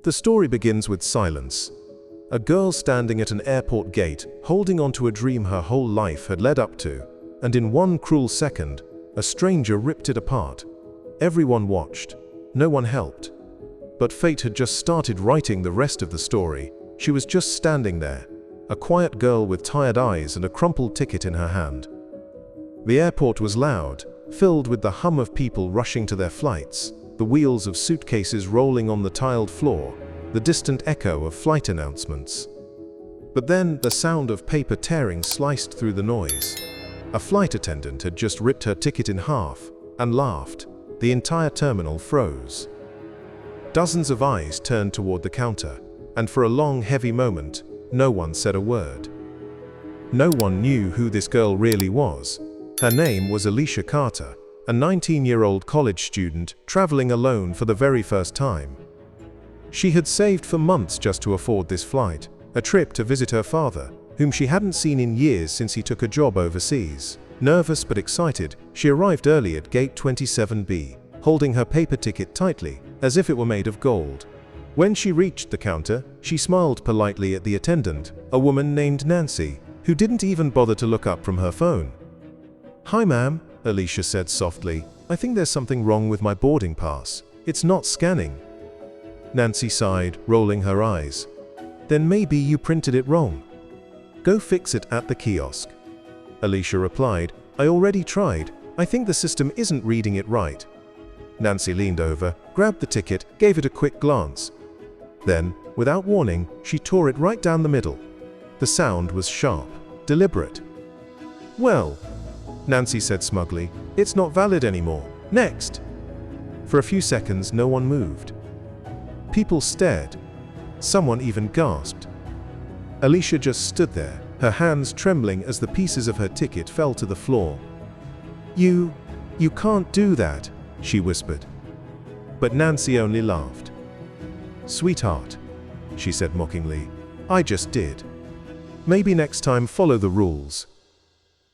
The story begins with silence. A girl standing at an airport gate, holding onto a dream her whole life had led up to, and in one cruel second, a stranger ripped it apart. Everyone watched. No one helped. But fate had just started writing the rest of the story. She was just standing there, a quiet girl with tired eyes and a crumpled ticket in her hand. The airport was loud, filled with the hum of people rushing to their flights, the wheels of suitcases rolling on the tiled floor, the distant echo of flight announcements. But then the sound of paper tearing sliced through the noise. A flight attendant had just ripped her ticket in half and laughed. The entire terminal froze. Dozens of eyes turned toward the counter, and for a long, heavy moment, no one said a word. No one knew who this girl really was. Her name was Alicia Carter, a 19-year-old college student traveling alone for the very first time. She had saved for months just to afford this flight, a trip to visit her father, whom she hadn't seen in years since he took a job overseas. Nervous but excited, she arrived early at gate 27B, holding her paper ticket tightly, as if it were made of gold. When she reached the counter, she smiled politely at the attendant, a woman named Nancy, who didn't even bother to look up from her phone. "Hi ma'am," Alicia said softly. "I think there's something wrong with my boarding pass. It's not scanning." Nancy sighed, rolling her eyes. "Then maybe you printed it wrong. Go fix it at the kiosk." Alicia replied, "I already tried. I think the system isn't reading it right." Nancy leaned over, grabbed the ticket, gave it a quick glance. Then, without warning, she tore it right down the middle. The sound was sharp, deliberate. "Well," Nancy said smugly, "it's not valid anymore. Next." For a few seconds, no one moved. People stared. Someone even gasped. Alicia just stood there, her hands trembling as the pieces of her ticket fell to the floor. You can't do that," she whispered. But Nancy only laughed. "Sweetheart," she said mockingly, "I just did. Maybe next time follow the rules."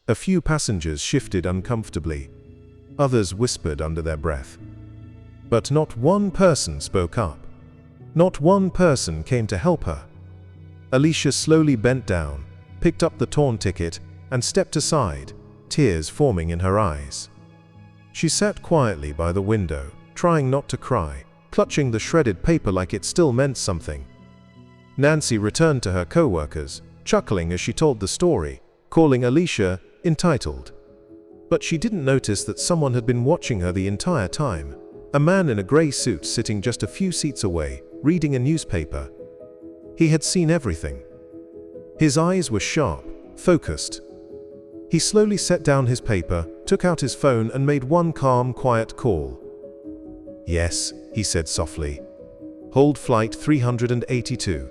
A few passengers shifted uncomfortably. Others whispered under their breath. But not one person spoke up. Not one person came to help her. Alicia slowly bent down, picked up the torn ticket, and stepped aside, tears forming in her eyes. She sat quietly by the window, trying not to cry, clutching the shredded paper like it still meant something. Nancy returned to her co-workers, chuckling as she told the story, calling Alicia entitled. But she didn't notice that someone had been watching her the entire time. A man in a grey suit sitting just a few seats away, reading a newspaper. He had seen everything. His eyes were sharp, focused. He slowly set down his paper, took out his phone and made one calm, quiet call. "Yes," he said softly. "Hold flight 382.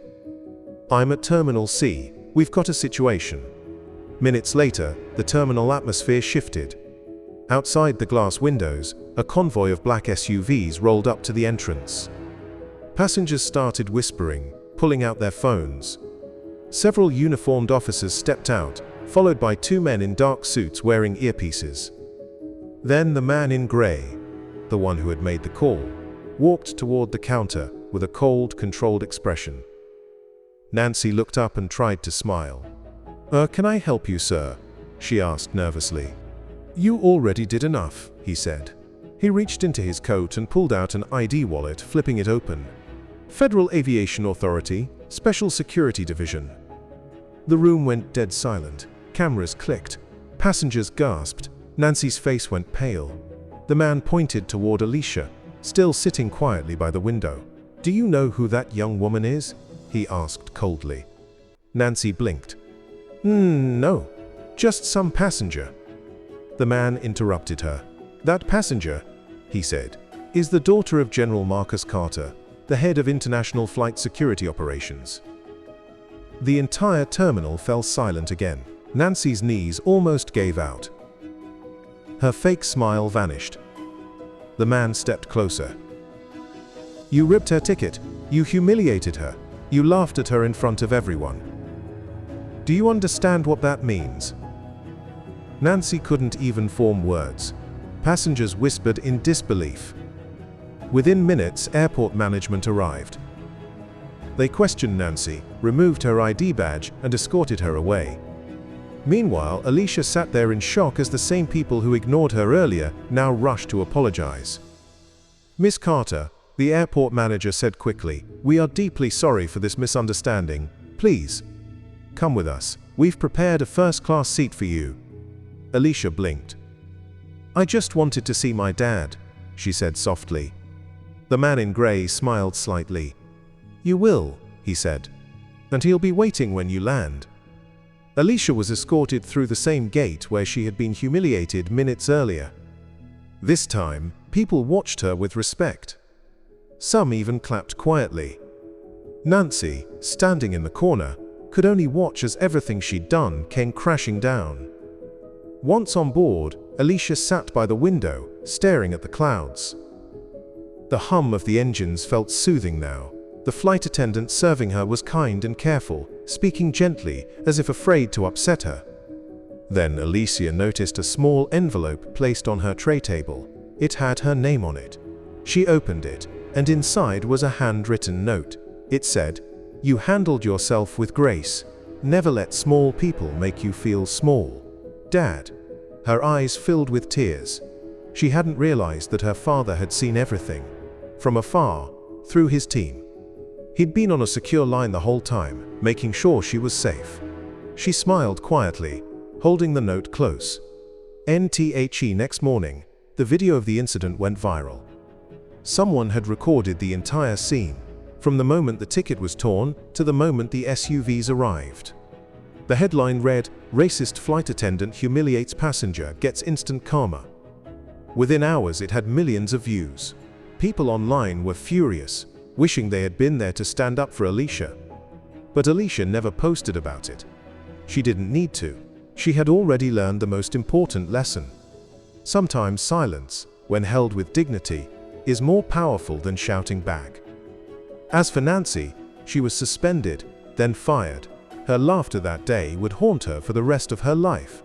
I'm at Terminal C. We've got a situation." Minutes later, the terminal atmosphere shifted. Outside the glass windows, a convoy of black SUVs rolled up to the entrance. Passengers started whispering, pulling out their phones. Several uniformed officers stepped out, followed by two men in dark suits wearing earpieces. Then the man in grey, the one who had made the call, walked toward the counter with a cold, controlled expression. Nancy looked up and tried to smile. Can I help you, sir?" she asked nervously. "You already did enough," he said. He reached into his coat and pulled out an ID wallet, flipping it open. "Federal Aviation Authority, Special Security Division." The room went dead silent. Cameras clicked. Passengers gasped. Nancy's face went pale. The man pointed toward Alicia, still sitting quietly by the window. "Do you know who that young woman is?" he asked coldly. Nancy blinked. No, just some passenger." The man interrupted her. "That passenger," he said, "is the daughter of General Marcus Carter, the head of International Flight Security Operations." The entire terminal fell silent again. Nancy's knees almost gave out. Her fake smile vanished. The man stepped closer. "You ripped her ticket. You humiliated her. You laughed at her in front of everyone. Do you understand what that means?" Nancy couldn't even form words. Passengers whispered in disbelief. Within minutes, airport management arrived. They questioned Nancy, removed her ID badge, and escorted her away. Meanwhile, Alicia sat there in shock as the same people who ignored her earlier now rushed to apologize. "Miss Carter," the airport manager said quickly, "we are deeply sorry for this misunderstanding. Please, come with us. We've prepared a first-class seat for you." Alicia blinked. "I just wanted to see my dad," she said softly. The man in gray smiled slightly. "You will," he said, "and he'll be waiting when you land." Alicia was escorted through the same gate where she had been humiliated minutes earlier. This time, people watched her with respect. Some even clapped quietly. Nancy, standing in the corner, could only watch as everything she'd done came crashing down. Once on board, Alicia sat by the window, staring at the clouds. The hum of the engines felt soothing now. The flight attendant serving her was kind and careful, speaking gently, as if afraid to upset her. Then Alicia noticed a small envelope placed on her tray table. It had her name on it. She opened it, and inside was a handwritten note. It said, "You handled yourself with grace. Never let small people make you feel small. Dad." Her eyes filled with tears. She hadn't realized that her father had seen everything. From afar, through his team. He'd been on a secure line the whole time, making sure she was safe. She smiled quietly, holding the note close. Next morning, the video of the incident went viral. Someone had recorded the entire scene, from the moment the ticket was torn to the moment the SUVs arrived. The headline read, "Racist flight attendant humiliates passenger, gets instant karma." Within hours it had millions of views. People online were furious, wishing they had been there to stand up for Alicia. But Alicia never posted about it. She didn't need to. She had already learned the most important lesson. Sometimes silence, when held with dignity, is more powerful than shouting back. As for Nancy, she was suspended, then fired. Her laughter that day would haunt her for the rest of her life.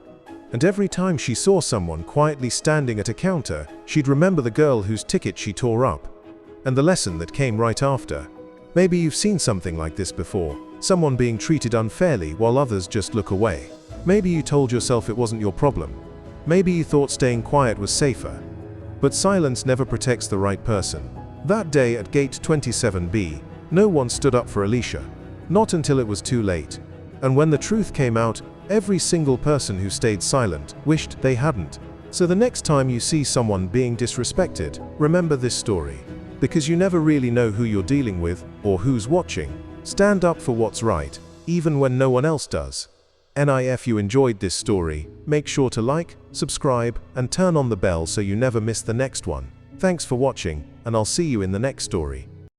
And every time she saw someone quietly standing at a counter, she'd remember the girl whose ticket she tore up. And the lesson that came right after. Maybe you've seen something like this before, someone being treated unfairly while others just look away. Maybe you told yourself it wasn't your problem. Maybe you thought staying quiet was safer. But silence never protects the right person. That day at Gate 27B, no one stood up for Alicia. Not until it was too late. And when the truth came out, every single person who stayed silent wished they hadn't. So the next time you see someone being disrespected, remember this story. Because you never really know who you're dealing with, or who's watching. Stand up for what's right, even when no one else does. If you enjoyed this story, make sure to like, subscribe, and turn on the bell so you never miss the next one. Thanks for watching, and I'll see you in the next story.